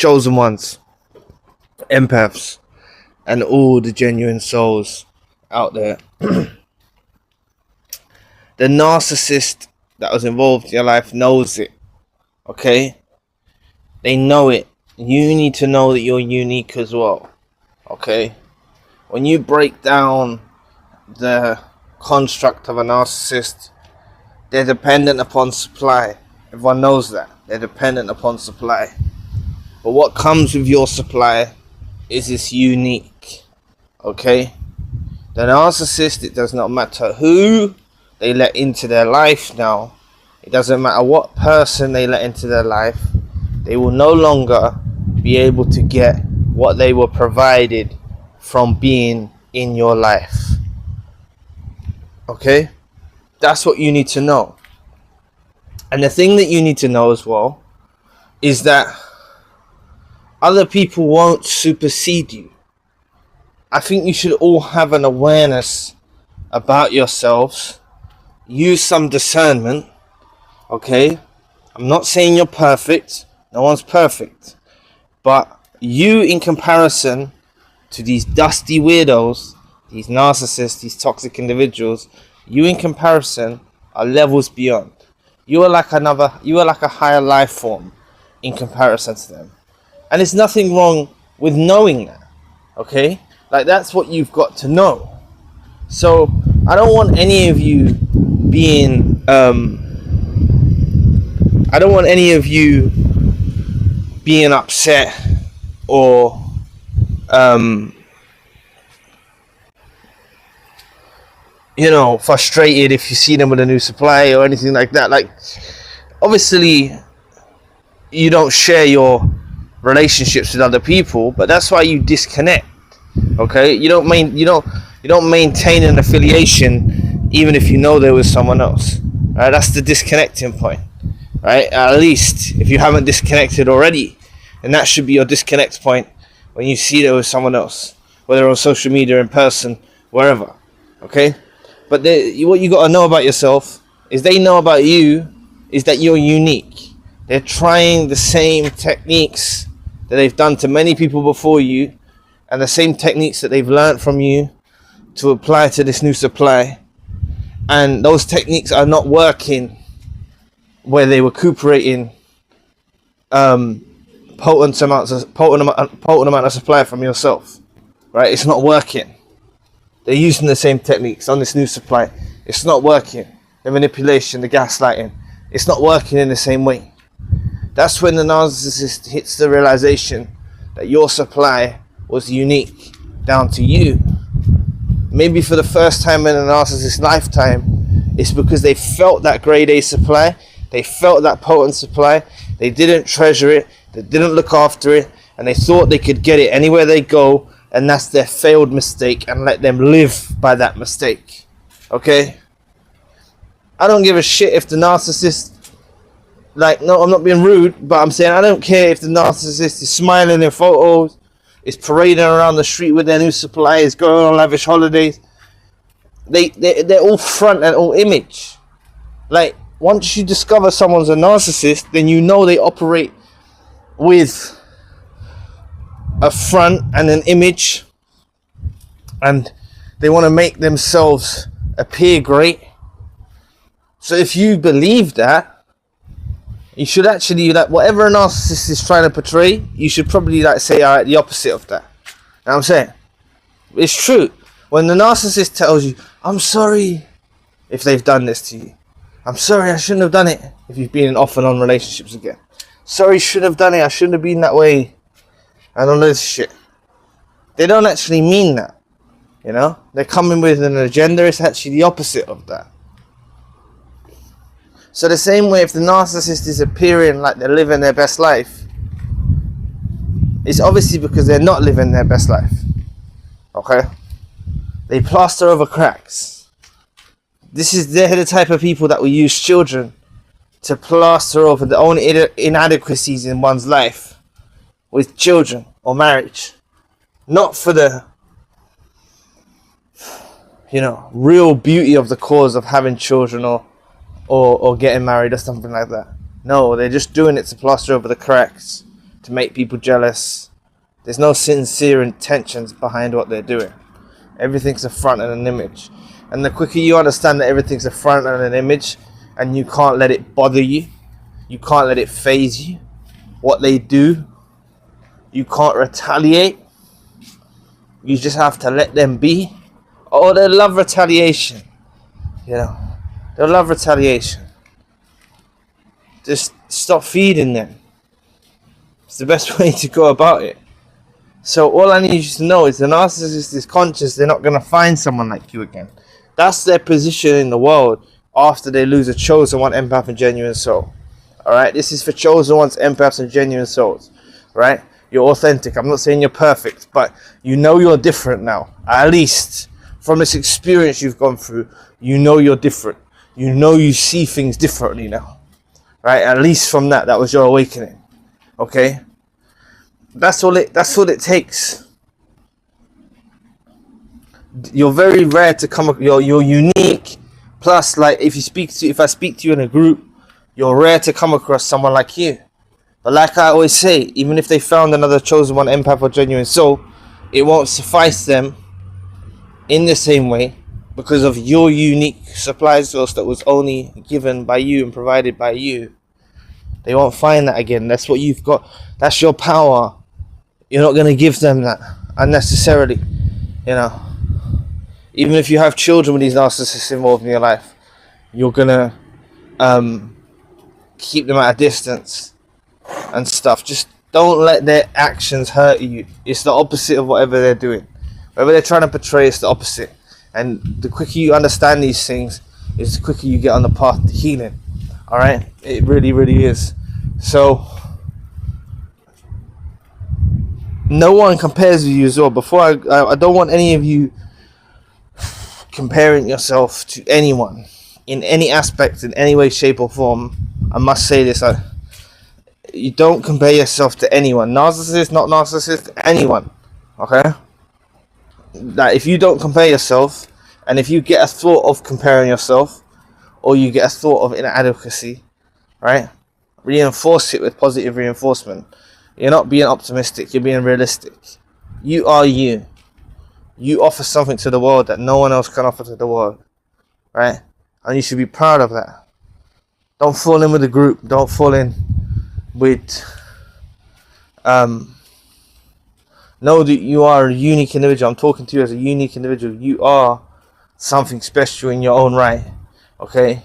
chosen ones, empaths, and all the genuine souls out there. The narcissist that was involved in your life knows it. Okay? They know it. You need to know that you're unique as well. Okay? When you break down the construct of a narcissist, they're dependent upon supply. Everyone knows that. They're dependent upon supply. But what comes with your supply is this unique. Okay? The narcissist, it does not matter who they let into their life now. It doesn't matter what person they let into their life. They will no longer be able to get what they were provided from being in your life. Okay? That's what you need to know. And the thing that you need to know as well is that other people won't supersede you. I think you should all have an awareness about yourselves. Use some discernment. Okay? I'm not saying you're perfect. No one's perfect. But you, in comparison to these dusty weirdos, these narcissists, these toxic individuals, you in comparison are levels beyond. You are like a higher life form in comparison to them. And there's nothing wrong with knowing that. Okay? Like, that's what you've got to know. So I don't want any of you being upset or frustrated if you see them with a new supply or anything like that. Like, obviously you don't share your relationships with other people, but that's why you disconnect. Okay? You don't maintain an affiliation even if you know there was someone else. Right? That's the disconnecting point. Right? At least if you haven't disconnected already, and that should be your disconnect point when you see there was someone else, whether on social media, in person, wherever. Okay? But what you got to know about yourself is they know about you is that you're unique. They're trying the same techniques that they've done to many people before you, and the same techniques that they've learned from you to apply to this new supply. And those techniques are not working where they were recuperating potent amount of supply from yourself. Right? It's not working. They're using the same techniques on this new supply. It's not working. The manipulation, the gaslighting, it's not working in the same way. That's when the narcissist hits the realization that your supply was unique down to you. Maybe for the first time in a narcissist's lifetime, it's because they felt that grade A supply. They felt that potent supply. They didn't treasure it. They didn't look after it. And they thought they could get it anywhere they go. And that's their failed mistake, and let them live by that mistake. Okay? I don't give a shit if the narcissist, no, I'm not being rude, but I'm saying I don't care if the narcissist is smiling in photos, is parading around the street with their new supply, is going on lavish holidays. They're all front and all image. Like, once you discover someone's a narcissist, then you know they operate with a front and an image, and they want to make themselves appear great. So if you believe that, you should actually, whatever a narcissist is trying to portray, you should probably say the opposite of that. You know what I'm saying? It's true. When the narcissist tells you, I'm sorry if they've done this to you. I'm sorry, I shouldn't have done it. If you've been in off and on relationships again. Sorry, shouldn't have done it. I shouldn't have been that way. And all this shit. They don't actually mean that. You know? They're coming with an agenda. It's actually the opposite of that. So the same way, if the narcissist is appearing like they're living their best life, it's obviously because they're not living their best life. Okay? They plaster over cracks. They're the type of people that will use children to plaster over the own inadequacies in one's life with children or marriage. Not for the, real beauty of the cause of having children or getting married or something like that. No, they're just doing it to plaster over the cracks to make people jealous. There's no sincere intentions behind what they're doing. Everything's a front and an image. And the quicker you understand that everything's a front and an image, and you can't let it bother you, you can't let it faze you, what they do, you can't retaliate, you just have to let them be. Oh, they love retaliation. You know, they love retaliation. Just stop feeding them. It's the best way to go about it. So all I need you to know is the narcissist is conscious they're not going to find someone like you again. That's their position in the world after they lose a chosen one, empath and genuine soul. Alright, this is for chosen ones, empaths and genuine souls. Right? You're authentic. I'm not saying you're perfect, but you know you're different now. At least from this experience you've gone through, you know you're different. You know you see things differently now. Right? At least from that was your awakening. Okay? That's all it takes. You're very rare to come. You're unique. Plus, like if I speak to you in a group, you're rare to come across someone like you. But like I always say, even if they found another chosen one, empath or genuine soul, it won't suffice them in the same way because of your unique supply source that was only given by you and provided by you. They won't find that again. That's what you've got. That's your power. You're not going to give them that unnecessarily, you know. Even if you have children with these narcissists involved in your life, you're going to keep them at a distance and stuff. Just don't let their actions hurt you. It's the opposite of whatever they're doing. Whatever they're trying to portray, it's the opposite. And the quicker you understand these things, is the quicker you get on the path to healing. Alright? It really, really is. So, no one compares with you as well. Before I don't want any of you comparing yourself to anyone in any aspect, in any way, shape or form. I must say this. You don't compare yourself to anyone. Narcissist, not narcissist, anyone. Okay? That if you don't compare yourself, and if you get a thought of comparing yourself, or you get a thought of inadequacy, right? Reinforce it with positive reinforcement. You're not being optimistic, you're being realistic. You are you. You offer something to the world that no one else can offer to the world. Right? And you should be proud of that. Don't fall in with the group. Don't fall in with... know that you are a unique individual. I'm talking to you as a unique individual. You are something special in your own right. Okay?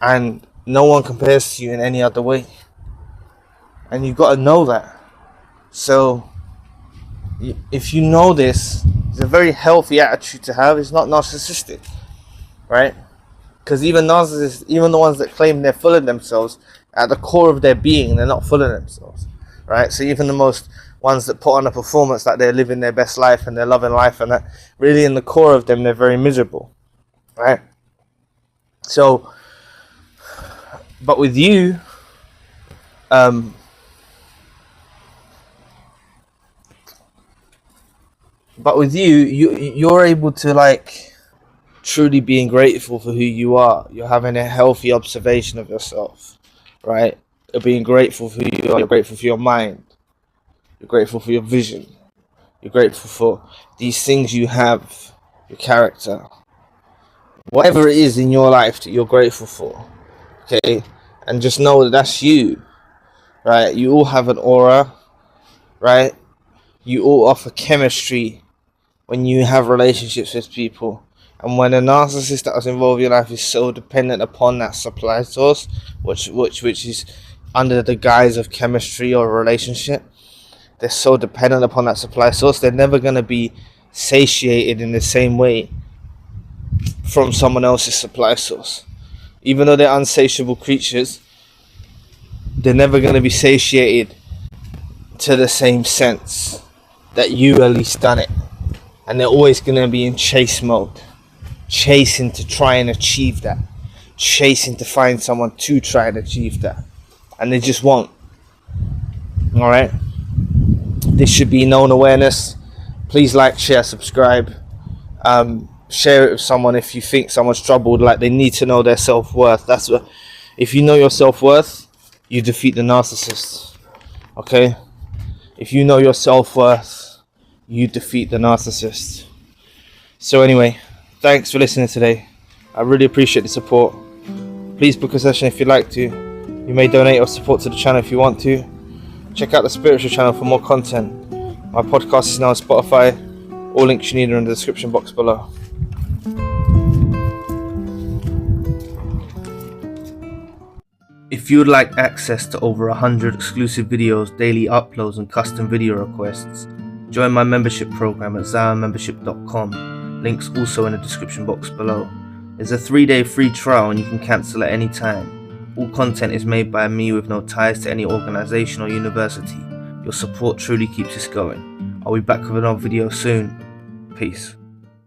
And no one compares to you in any other way. And you've got to know that. So, if you know this, it's a very healthy attitude to have. It's not narcissistic. Right? Because even narcissists, even the ones that claim they're full of themselves, at the core of their being, they're not full of themselves. Right? So even the most ones that put on a performance that they're living their best life and they're loving life, and that really in the core of them, they're very miserable. Right? So, but with you, you're able to like truly being grateful for who you are. You're having a healthy observation of yourself, right? You're being grateful for who you are. You're grateful for your mind. You're grateful for your vision. You're grateful for these things you have, your character, whatever it is in your life that you're grateful for. Okay, and just know that that's you, right? You all have an aura, right? You all offer chemistry when you have relationships with people. And when a narcissist that was involved in your life is so dependent upon that supply source, which is under the guise of chemistry or relationship, they're so dependent upon that supply source, they're never going to be satiated in the same way from someone else's supply source. Even though they're unsatiable creatures, they're never going to be satiated to the same sense that you at least done it. And they're always going to be in chase mode, chasing to try and achieve that, chasing to find someone to try and achieve that, and they just won't. All right, this should be known awareness. Please like, share, subscribe, share it with someone if you think someone's troubled, like they need to know their self-worth. That's what, if you know your self-worth, you defeat the narcissist. Okay? If you know your self-worth, you defeat the narcissist. So anyway, thanks for listening today. I really appreciate the support. Please book a session if you'd like to. You may donate or support to the channel if you want to. Check out the spiritual channel for more content. My podcast is now on Spotify. All links you need are in the description box below. If you would like access to over 100 exclusive videos, daily uploads and custom video requests, join my membership program at ZionMembership.com. Links also in the description box below. There's a 3-day free trial and you can cancel at any time. All content is made by me with no ties to any organisation or university. Your support truly keeps us going. I'll be back with another video soon. Peace.